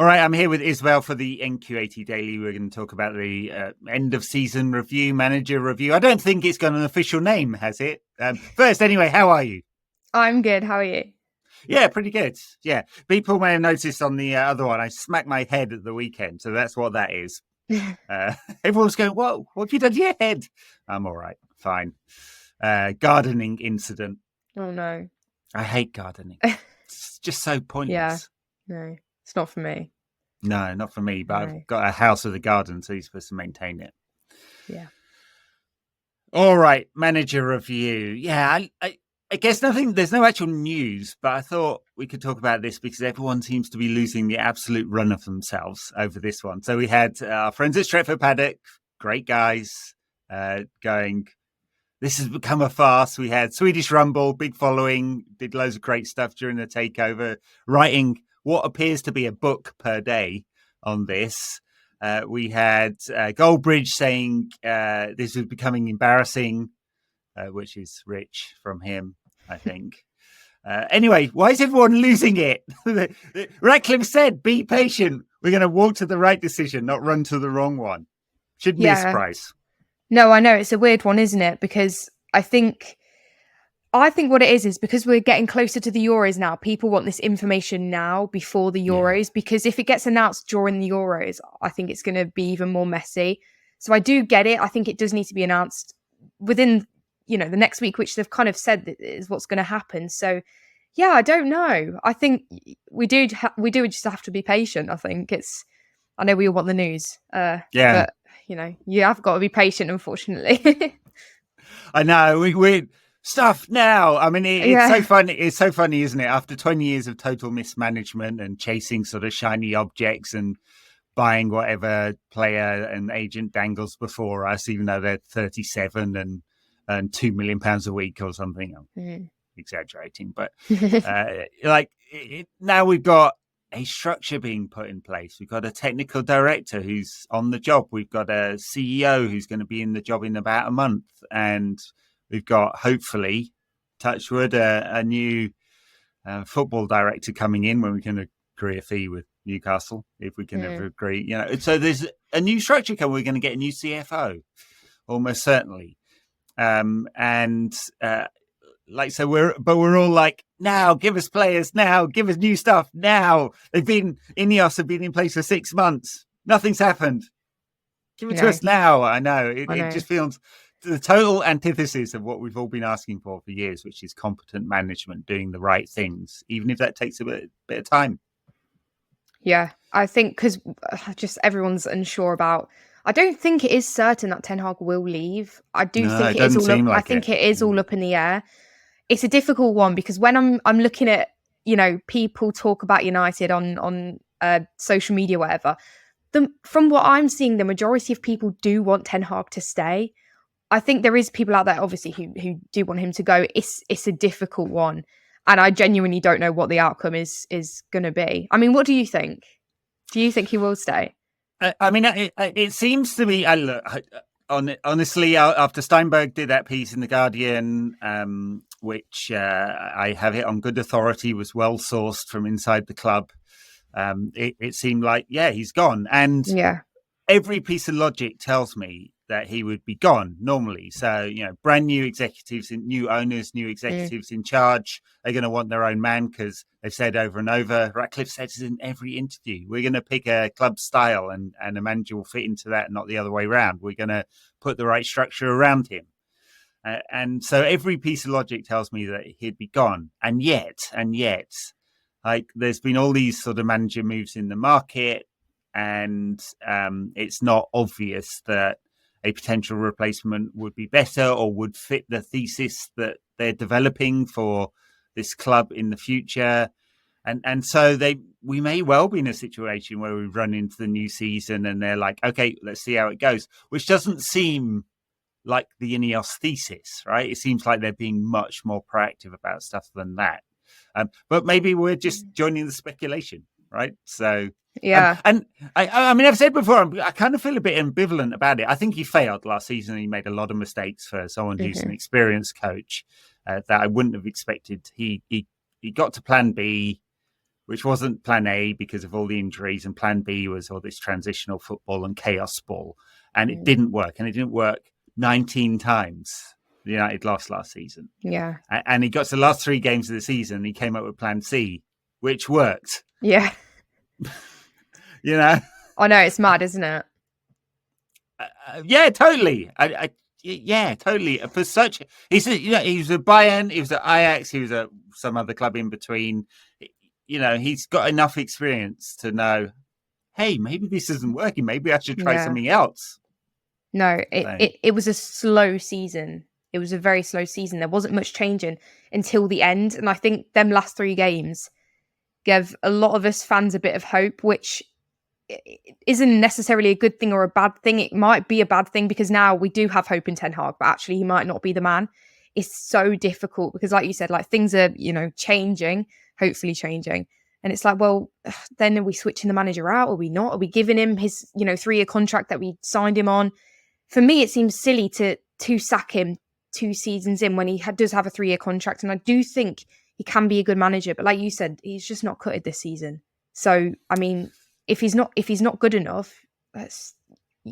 All right, I'm here with Isabel for the NQ80 Daily. We're going to talk about the end of season review, manager review. I don't think it's got an official name, has it? First, anyway, how are you? I'm good. How are you? Yeah, pretty good. Yeah, people may have noticed on the other one, I smacked my head at the weekend, so that's what that is. Everyone's going, "What have you done to your head?" I'm all right, fine. Gardening incident. Oh no. I hate gardening. It's just so pointless. Yeah. No, it's not for me. No, not for me, but No. I've got a house with a garden, so you're supposed to maintain it. Yeah. All right, manager review. Yeah, I guess there's no actual news, but I thought we could talk about this because everyone seems to be losing the absolute run of themselves over this one. So we had our friends at Stretford Paddock, great guys, going, this has become a farce. We had Swedish Rumble, big following, did loads of great stuff during the takeover, writing what appears to be a book per day on this. We had Goldbridge saying this is becoming embarrassing, which is rich from him, I think. Anyway, why is everyone losing it? Ratcliffe said, be patient. We're going to walk to the right decision, not run to the wrong one. Shouldn't be a surprise. No, I know. It's a weird one, isn't it? Because I think what it is because we're getting closer to the Euros now. People want this information now before the Euros, because if it gets announced during the Euros, I think it's going to be even more messy. So I do get it. I think it does need to be announced within, the next week, which they've kind of said that is what's going to happen. So yeah, I don't know. I think we do just have to be patient. I know we all want the news. But you have got to be patient, unfortunately. I know. We stuff now. I mean, it's so funny. It's so funny, isn't it? After 20 years of total mismanagement and chasing sort of shiny objects and buying whatever player and agent dangles before us, even though they're 37 and £2 million a week or something. I'm exaggerating, but now we've got a structure being put in place. We've got a technical director who's on the job. We've got a CEO who's going to be in the job in about a month. And we've got, hopefully, touch wood, a new football director coming in when we can agree a fee with Newcastle, if we can ever agree. So there's a new structure coming. We're going to get a new CFO, almost certainly. We're all like, now give us players, now give us new stuff, now. Ineos have been in place for 6 months, nothing's happened. Give it to us now. I know it just feels the total antithesis of what we've all been asking for years, which is competent management doing the right things, even if that takes a bit of time. Yeah, I think because just everyone's unsure about. I don't think it is certain that Ten Hag will leave. I do think it is all up. I think it is all up in the air. It's a difficult one because when I'm looking at, people talk about United on social media, whatever. From what I'm seeing, the majority of people do want Ten Hag to stay. I think there is people out there, obviously, who do want him to go. It's a difficult one, and I genuinely don't know what the outcome is going to be. I mean, what do you think? Do you think he will stay? I mean, it seems to me. Honestly, after Steinberg did that piece in The Guardian, which I have it on good authority, was well sourced from inside the club, it seemed like, he's gone. And every piece of logic tells me that he would be gone normally. So, brand new executives, new owners, new executives in charge, they're going to want their own man because they've said over and over, Ratcliffe says in every interview, we're going to pick a club style and a manager will fit into that, not the other way around. We're going to put the right structure around him. And so every piece of logic tells me that he'd be gone. And yet, like there's been all these sort of manager moves in the market, and it's not obvious that a potential replacement would be better or would fit the thesis that they're developing for this club in the future. And so we may well be in a situation where we run into the new season and they're like, okay, let's see how it goes, which doesn't seem like the Ineos thesis, right? It seems like they're being much more proactive about stuff than that. But maybe we're just joining the speculation, right? So, and I mean, I've said before, I kind of feel a bit ambivalent about it. I think he failed last season. He made a lot of mistakes for someone who's an experienced coach that I wouldn't have expected. He got to plan B which wasn't plan A because of all the injuries, and plan B was all this transitional football and chaos ball. And it didn't work. And it didn't work 19 times. United lost last season. Yeah. And he got to the last 3 games of the season, and he came up with plan C, which worked. Yeah. I know, it's mad, isn't it? Yeah, totally. Yeah, totally. For such, he was at Bayern, he was at Ajax, he was at some other club in between. He's got enough experience to know, hey, maybe this isn't working. Maybe I should try something else. No, it was a slow season. It was a very slow season. There wasn't much changing until the end. And I think them last 3 games gave a lot of us fans a bit of hope, which isn't necessarily a good thing or a bad thing. It might be a bad thing because now we do have hope in Ten Hag, but actually he might not be the man. It's so difficult because, like you said, like things are, changing, hopefully changing. And it's like, well, then are we switching the manager out? Are we not? Are we giving him his, 3-year contract that we signed him on? For me, it seems silly to sack him 2 seasons in when he does have a 3-year contract. And I do think he can be a good manager. But like you said, he's just not cut it this season. So, I mean, if he's not good enough,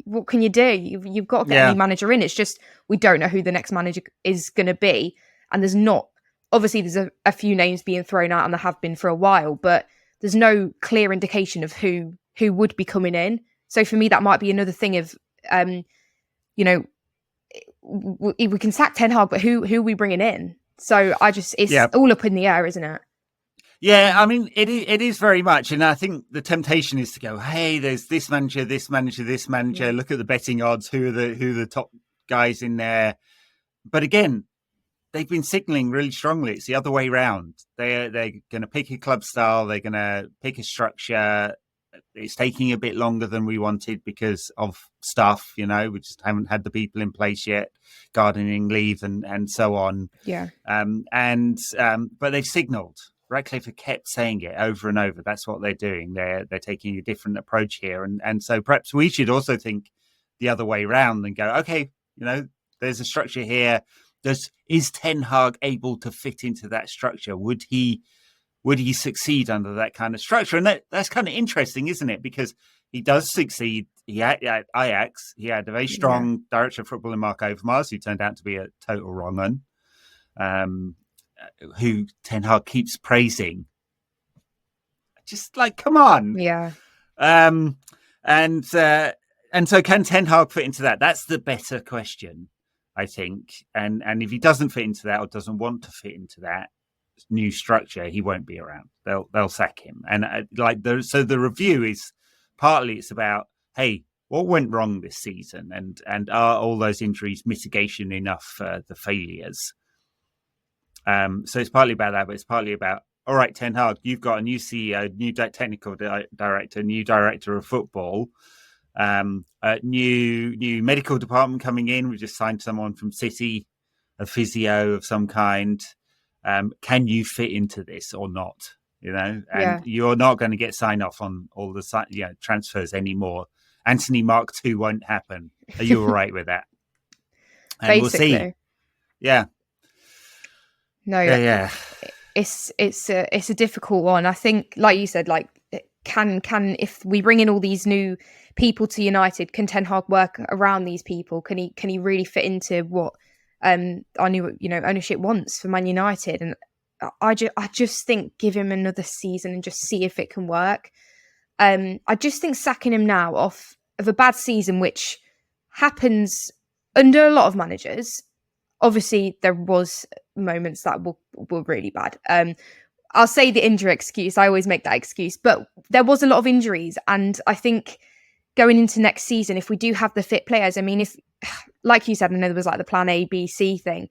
what can you do? You've got to get a new manager in. It's just we don't know who the next manager is going to be. And there's a few names being thrown out, and there have been for a while, but there's no clear indication of who would be coming in. So for me, that might be another thing of, we can sack Ten Hag, but who are we bringing in? So it's all up in the air, isn't it? Yeah, I mean, it is very much. And I think the temptation is to go, hey, there's this manager, this manager, this manager. Yeah. Look at the betting odds. Who are the top guys in there? But again, they've been signalling really strongly it's the other way around. They're going to pick a club style. They're going to pick a structure. It's taking a bit longer than we wanted because of stuff, we just haven't had the people in place yet, gardening leave and so on. Yeah. But they've signaled. Ratcliffe kept saying it over and over. That's what they're doing. They're taking a different approach here. And so perhaps we should also think the other way around and go, okay, there's a structure here. Is Ten Hag able to fit into that structure? Would he succeed under that kind of structure? And that's kind of interesting, isn't it? Because he does succeed. He had at Ajax. He had a very strong director of football in Mark Overmars, who turned out to be a total wrong one. Who Ten Hag keeps praising. Just like, come on. Yeah. And so can Ten Hag fit into that? That's the better question, I think. And if he doesn't fit into that or doesn't want to fit into that new structure, he won't be around. They'll sack him. And so the review is partly it's about, hey, what went wrong this season? And are all those injuries mitigation enough for the failures? So it's partly about that, but it's partly about, all right, Ten Hag, you've got a new CEO, new technical director, new director of football, a new medical department coming in. We just signed someone from City, a physio of some kind. Can you fit into this or not? You're not going to get sign off on all the transfers anymore. Anthony Mark II won't happen. Are you all right with that? And basically. We'll see. Yeah. No, it's a difficult one. I think, like you said, like can if we bring in all these new people to United, can Ten Hag work around these people? Can he really fit into what our new ownership wants for Man United? And I just think give him another season and just see if it can work. I just think sacking him now off of a bad season, which happens under a lot of managers. Obviously, there was moments that were really bad. I'll say the injury excuse. I always make that excuse. But there was a lot of injuries. And I think going into next season, if we do have the fit players, I mean, if, like you said, I know there was like the plan A, B, C thing.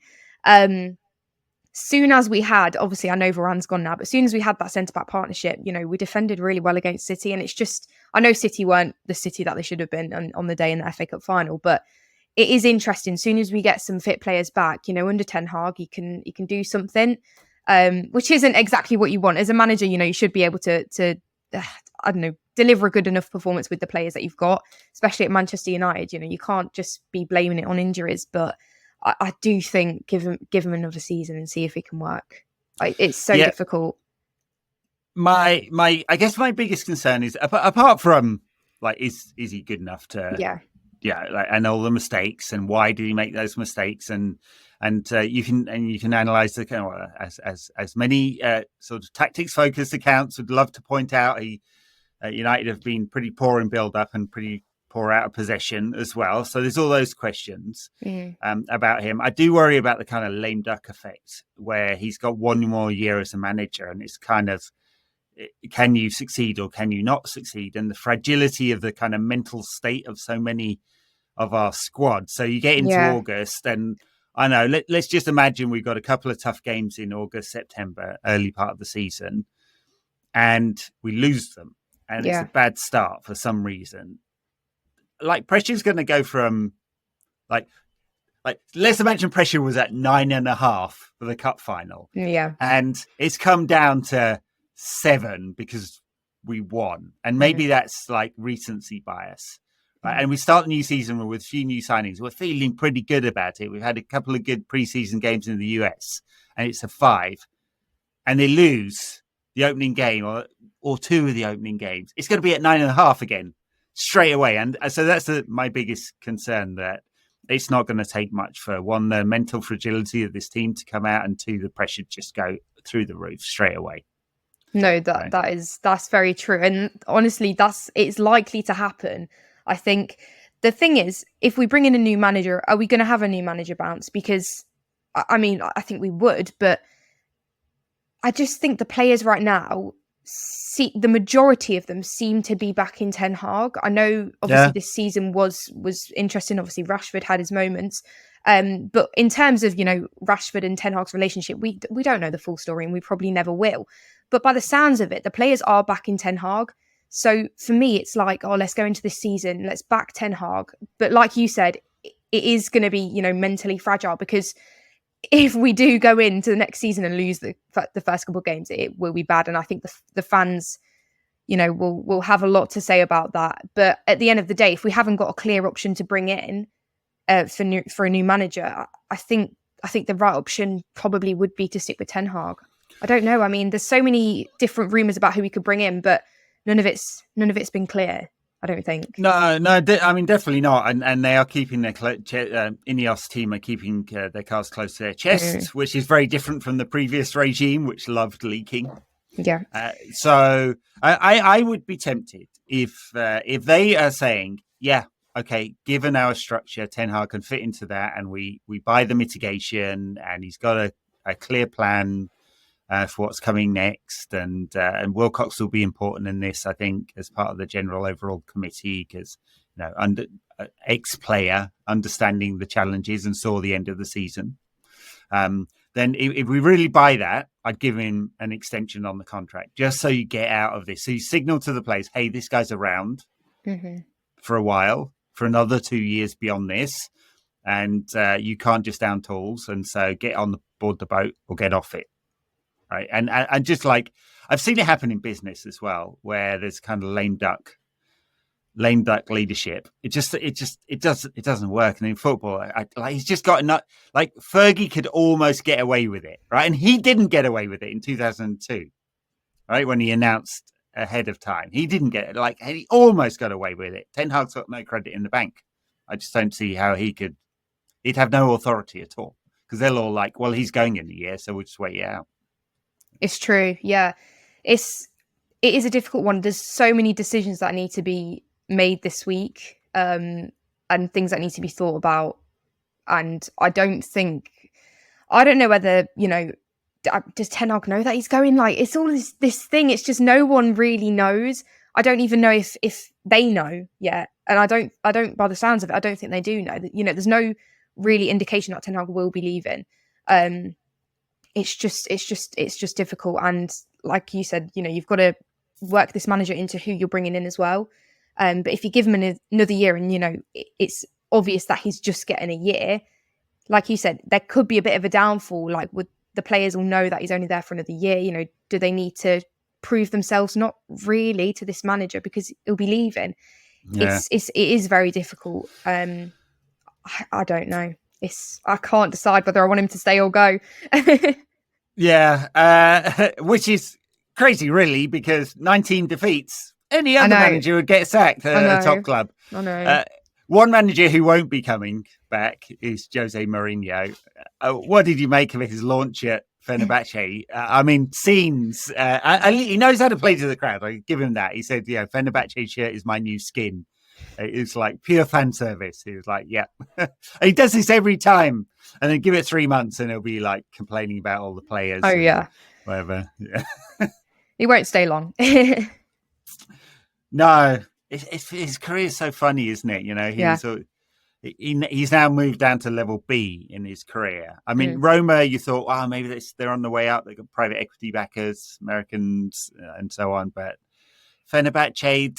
Soon as we had, obviously, I know Varane's gone now, but as soon as we had that centre-back partnership, we defended really well against City. And it's just, I know City weren't the City that they should have been on the day in the FA Cup final, but it is interesting. As soon as we get some fit players back, under Ten Hag, he can do something, which isn't exactly what you want as a manager. You should be able to I don't know, deliver a good enough performance with the players that you've got, especially at Manchester United. You can't just be blaming it on injuries. But I do think give him another season and see if it can work. It's so difficult. I guess my biggest concern is apart from like is he good enough to like, and all the mistakes, and why did he make those mistakes, and you can analyze the as many sort of tactics focused accounts would love to point out. United have been pretty poor in build up and pretty poor out of possession as well. So there's all those questions about him. I do worry about the kind of lame duck effect where he's got one more year as a manager, and it's kind of, can you succeed or can you not succeed? And the fragility of the kind of mental state of so many of our squad. So you get into August, and I know, let's just imagine we've got a couple of tough games in August, September, early part of the season, and we lose them. And it's a bad start for some reason. Like, pressure's going to go from like let's imagine pressure was at 9.5 for the cup final. Yeah. And it's come down to 7 because we won. And maybe that's like recency bias. Right? And we start the new season with a few new signings. We're feeling pretty good about it. We've had a couple of good preseason games in the US, and it's a 5. And they lose the opening game or 2 of the opening games. It's going to be at 9.5 again, straight away. And so that's my biggest concern, that it's not going to take much for, 1, the mental fragility of this team to come out, and 2, the pressure just go through the roof straight away. No, that's very true. And honestly, it's likely to happen. I think the thing is, if we bring in a new manager, are we going to have a new manager bounce? Because, I mean, I think we would, but I just think the players right now, the majority of them seem to be back in Ten Hag. I know, obviously, this season was interesting. Obviously, Rashford had his moments. But in terms of, Rashford and Ten Hag's relationship, we don't know the full story, and we probably never will. But by the sounds of it, the players are back in Ten Hag. So for me, it's like, let's go into this season, let's back Ten Hag. But like you said, it is going to be, mentally fragile, because if we do go into the next season and lose the first couple of games, it will be bad. And I think the fans, will have a lot to say about that. But at the end of the day, if we haven't got a clear option to bring in for a new manager, I think the right option probably would be to stick with Ten Hag. I don't know. I mean, there's so many different rumours about who we could bring in, but none of it's been clear, I don't think. No, I mean, definitely not. And they are keeping their Ineos team are keeping their cards close to their chest, which is very different from the previous regime, which loved leaking. Yeah. So I would be tempted if they are saying, okay, given our structure, Ten Hag can fit into that, and we buy the mitigation, and he's got a clear plan for what's coming next, and Wilcox will be important in this, I think, as part of the general overall committee, because ex-player, understanding the challenges and saw the end of the season. Then if we really buy that, I'd give him an extension on the contract, just so you get out of this. So you signal to the players, hey, this guy's around for a while, for another 2 years beyond this, and you can't just down tools, and so get on board the boat or get off it. Right. And just like, I've seen it happen in business as well, where there's kind of lame duck leadership. It doesn't work. And in football, he's just got enough. Like, Fergie could almost get away with it, right? And he didn't get away with it in 2002, right? When he announced ahead of time, he didn't get it. Like, he almost got away with it. Ten Hag's got no credit in the bank. I just don't see how he'd have no authority at all, because they're all like, well, he's going in the year, so we'll just wait it out. It's true. Yeah. It is a difficult one. There's so many decisions that need to be made this week, and things that need to be thought about. And I don't know whether, does Ten Hag know that he's going? Like, it's all this thing. It's just no one really knows. I don't even know if they know yet. And I don't, by the sounds of it, I don't think they do know. There's no really indication that Ten Hag will be leaving. It's just difficult. And like you said, you've got to work this manager into who you're bringing in as well. But if you give him another year, and, it's obvious that he's just getting a year, like you said, there could be a bit of a downfall. Like, would the players will know that he's only there for another year? Do they need to prove themselves? Not really, to this manager, because he'll be leaving. Yeah. It is very difficult. I don't know. I can't decide whether I want him to stay or go. Yeah, which is crazy, really, because 19 defeats. Any other manager would get sacked at a top club. I know. One manager who won't be coming back is Jose Mourinho. What did you make of his launch at Fenerbahce? I mean, scenes. He knows how to play to the crowd. I give him that. He said, Fenerbahce shirt is my new skin. It's like pure fan service. He was like, yeah. He does this every time. And then give it 3 months and he'll be like complaining about all the players. Oh, yeah. Whatever. Yeah. He won't stay long. No. His career is so funny, isn't it? He's now moved down to level B in his career. I mean, Roma, you thought, maybe they're on the way up. They've got private equity backers, Americans, and so on. But Fenerbahce,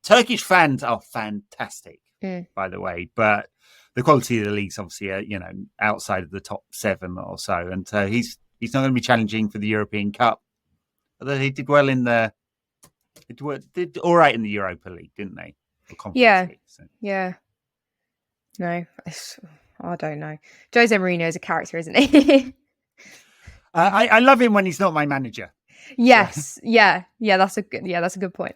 Turkish fans are fantastic, by the way. But the quality of the league's obviously, outside of the top 7 or so. And so he's not going to be challenging for the European Cup. Although he did well in did all right in the Europa League, didn't they? League, so. Yeah. No, I don't know. Jose Mourinho is a character, isn't he? I love him when he's not my manager. Yes. Yeah. That's a good point.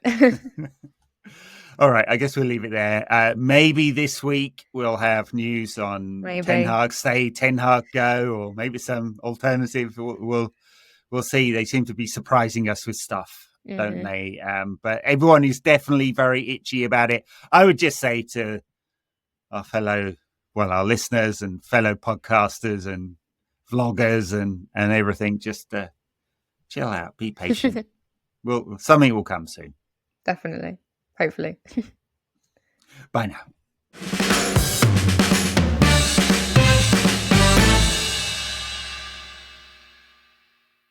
All right, I guess we'll leave it there. Maybe this week we'll have news on Ten Hag stay, Ten Hag go, or maybe some alternative. We'll see. They seem to be surprising us with stuff, don't they? But everyone is definitely very itchy about it. I would just say to our listeners and fellow podcasters and vloggers and everything, just chill out, be patient. Something will come soon. Definitely. Hopefully. Bye now.